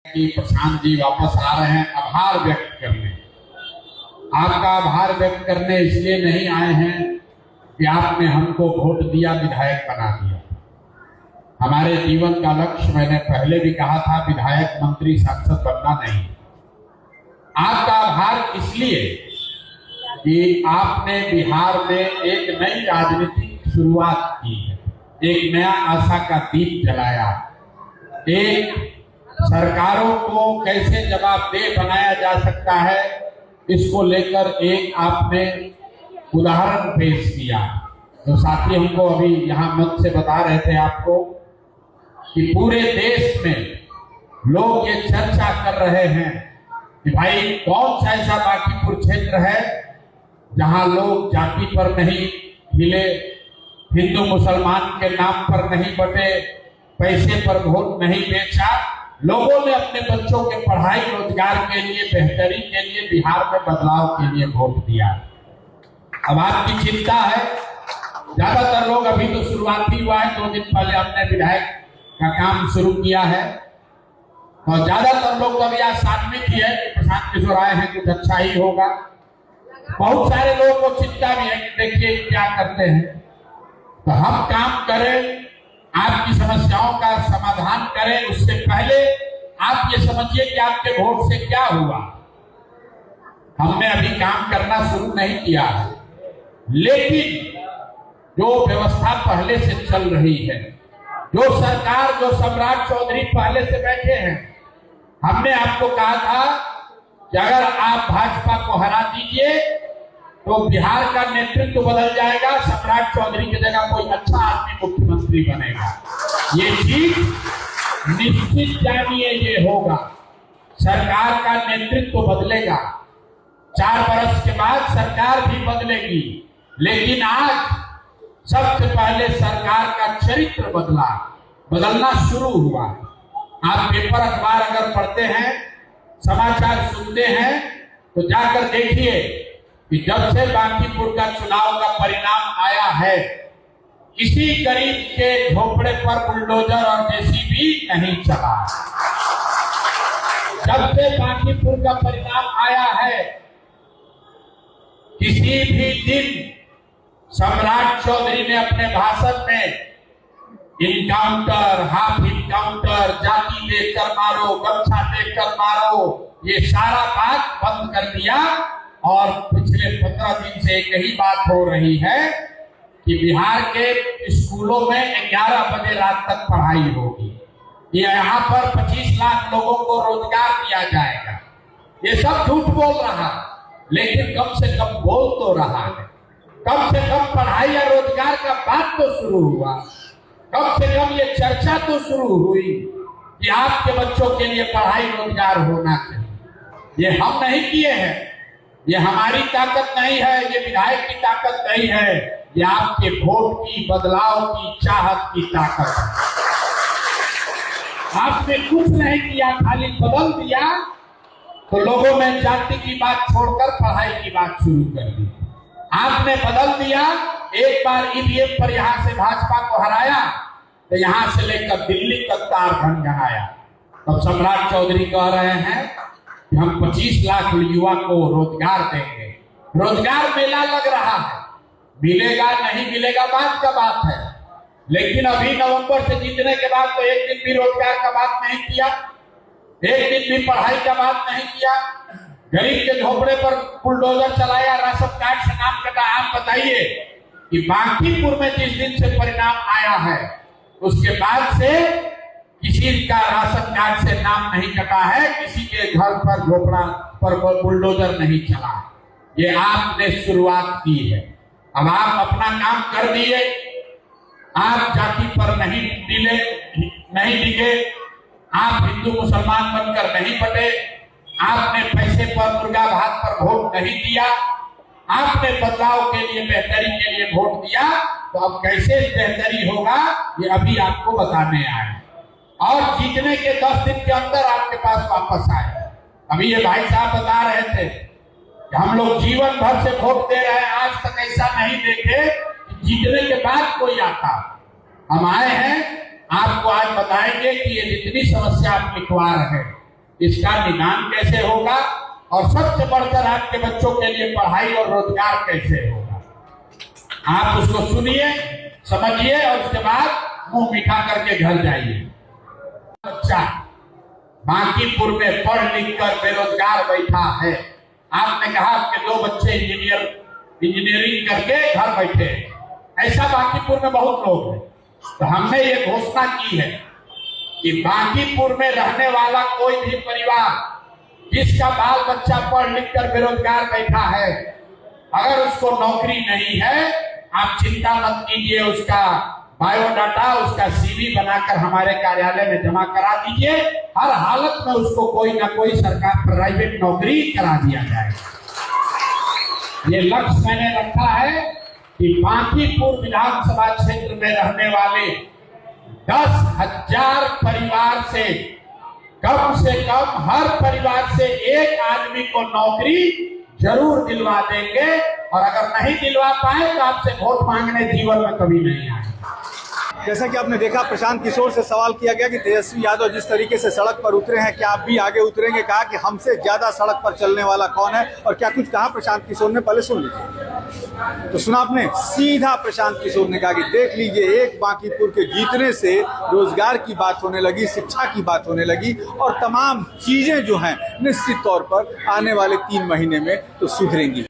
कि प्रशांत जी वापस आ रहे हैं आभार व्यक्त करने। आपका आभार व्यक्त करने इसलिए नहीं आए हैं कि आपने हमको वोट दिया, विधायक बना दिया। हमारे जीवन का लक्ष्य मैंने पहले भी कहा था, विधायक, मंत्री, सांसद बनना नहीं। आपका आभार इसलिए कि आपने बिहार में एक नई राजनीतिक शुरुआत की है, एक नया आशा का दीप जलाया, एक सरकारों को कैसे जवाबदेह बनाया जा सकता है इसको लेकर एक आपने उदाहरण पेश किया। तो साथी हमको अभी यहाँ मंच से बता रहे थे आपको कि पूरे देश में लोग ये चर्चा कर रहे हैं कि भाई कौन सा ऐसा बांकीपुर क्षेत्र है जहां लोग जाति पर नहीं हिले, हिंदू मुसलमान के नाम पर नहीं बटे, पैसे पर वोट नहीं बेचा, लोगों ने अपने बच्चों के पढ़ाई, रोजगार के लिए, बेहतरी के लिए, बिहार में बदलाव के लिए वोट दिया। अब आपकी चिंता है, ज्यादातर लोग, अभी तो शुरुआत ही हुआ है, 2 दिन पहले हमने विधायक का काम शुरू किया है और ज्यादातर लोग तो अभी आज सात्विक ही है कि प्रशांत किशोर आए हैं, कुछ अच्छा ही होगा। बहुत सारे लोगों को चिंता भी है कि देखिए क्या करते हैं। तो हम काम करें, आपकी समस्याओं का समाधान करें, उससे पहले आप ये समझिए कि आपके वोट से क्या हुआ। हमने अभी काम करना शुरू नहीं किया है, लेकिन जो व्यवस्था पहले से चल रही है, जो सरकार, जो सम्राट चौधरी पहले से बैठे हैं, हमने आपको कहा था कि अगर आप भाजपा को हरा दीजिए तो बिहार का नेतृत्व बदल जाएगा, सम्राट चौधरी की जगह कोई अच्छा आदमी मुख्यमंत्री बनेगा। ये चीज निश्चित जानिए, ये होगा। सरकार का नेतृत्व बदलेगा, 4 बरस के बाद सरकार भी बदलेगी, लेकिन आज सबसे पहले सरकार का चरित्र बदलना शुरू हुआ। आप पेपर, अखबार अगर पढ़ते हैं, समाचार सुनते हैं, तो जाकर देखिए कि जब से बांकीपुर का चुनाव का परिणाम आया है, किसी गरीब के झोपड़े पर बुलडोजर और जेसीबी नहीं चला। जब से बांकीपुर का परिणाम आया है, किसी भी दिन सम्राट चौधरी ने अपने भाषण में इनकाउंटर, हाफ इनकाउंटर, जाति देखकर मारो, गमछा देखकर मारो, ये सारा बात बंद कर दिया और पिछले 15 दिन से एक ही बात हो रही है कि बिहार के स्कूलों में 11 बजे रात तक पढ़ाई होगी। ये यहाँ पर 25 लाख लोगों को रोजगार दिया जाएगा। ये सब झूठ बोल रहा, लेकिन कम से कम बोल तो रहा है। कम से कम पढ़ाई या रोजगार का बात तो शुरू हुआ, कम से कम ये चर्चा तो शुरू हुई कि आपके बच्चों के लिए पढ़ाई, रोजगार होना चाहिए। ये हम नहीं किए हैं, ये हमारी ताकत नहीं है, ये विधायक की ताकत नहीं है, ये आपके वोट की, बदलाव की, चाहत की ताकत है। आपने कुछ नहीं किया, खाली बदल दिया, तो लोगों में जाति की बात छोड़कर पढ़ाई की बात शुरू कर दी। आपने बदल दिया, एक बार ईवीएम पर यहां से भाजपा को हराया तो यहां से लेकर दिल्ली तक तार घनघनाया। तब सम्राट चौधरी कह रहे हैं कि हम 25 लाख युवा को रोजगार देंगे। रोजगार मेला लग रहा है, मिलेगा नहीं मिलेगा बात का बात है, लेकिन अभी नवंबर से जीतने के बाद तो एक दिन भी रोजगार का बात नहीं किया, एक दिन भी पढ़ाई का बात नहीं किया। गरीब के झोपड़े पर बुलडोजर चलाया, राशन कार्ड से नाम कटा। आप बताइए कि बांकीपुर में जिस दिन से परिणाम आया है, उसके बाद से किसी का राशन कार्ड से नाम नहीं कटा है, किसी के घर पर झोपड़ा पर बुलडोजर नहीं चला। ये आपने शुरुआत की है। अब आप अपना काम कर दिए, आप जाति पर नहीं डिगे, आप हिंदू मुसलमान बनकर नहीं बटे, आपने पैसे पर, मुर्गा भात पर वोट नहीं दिया, आपने बदलाव के लिए, बेहतरी के लिए वोट दिया। तो अब कैसे बेहतरी होगा ये अभी आपको बताने आए और जीतने के 10 दिन के अंदर आपके पास वापस आए। अभी ये भाई साहब बता रहे थे कि हम लोग जीवन भर से वोट दे रहे हैं, आज तक ऐसा नहीं देखे कि जीतने के बाद कोई आता। हम आए हैं, आपको आज बताएंगे कि ये जितनी समस्या आप लिखवा रहे हैं, इसका निदान कैसे होगा और सबसे बढ़कर आपके बच्चों के लिए पढ़ाई और रोजगार कैसे होगा। आप उसको सुनिए, समझिए और उसके बाद मुंह मीठा करके घर जाइए। बच्चा बांकीपुर में पढ़ लिख कर बेरोजगार बैठा है। आपने कहा आपके 2 बच्चे इंजीनियरिंग करके घर बैठे, ऐसा बांकीपुर में बहुत लोग हैं। तो हमने ये घोषणा की है कि बांकीपुर में रहने वाला कोई भी परिवार जिसका बाल बच्चा पढ़ लिख कर बेरोजगार बैठा है, अगर उसको नौकरी नहीं है, आप चिंता मत कीजिए, उसका बायोडाटा, उसका सीवी बनाकर हमारे कार्यालय में जमा करा दीजिए। हर हालत में उसको कोई ना कोई सरकार प्राइवेट नौकरी करा दिया जाएगा। ये लक्ष्य मैंने रखा है कि बांकीपुर विधानसभा क्षेत्र में रहने वाले 10,000 परिवार से कम हर परिवार से एक आदमी को नौकरी जरूर दिलवा देंगे। और अगर नहीं दिलवा पाए तो आपसे वोट मांगने जीवन में कभी नहीं आएंगे। जैसा कि आपने देखा, प्रशांत किशोर से सवाल किया गया कि तेजस्वी यादव जिस तरीके से सड़क पर उतरे हैं, क्या आप भी आगे उतरेंगे? कहा कि हमसे ज्यादा सड़क पर चलने वाला कौन है, और क्या कुछ कहा प्रशांत किशोर ने, पहले सुन लीजिए। तो सुना आपने, सीधा प्रशांत किशोर ने कहा कि देख लीजिए, एक बांकीपुर के जीतने से रोजगार की बात होने लगी, शिक्षा की बात होने लगी, और तमाम चीजें जो हैं निश्चित तौर पर आने वाले 3 महीने में तो सुधरेंगी।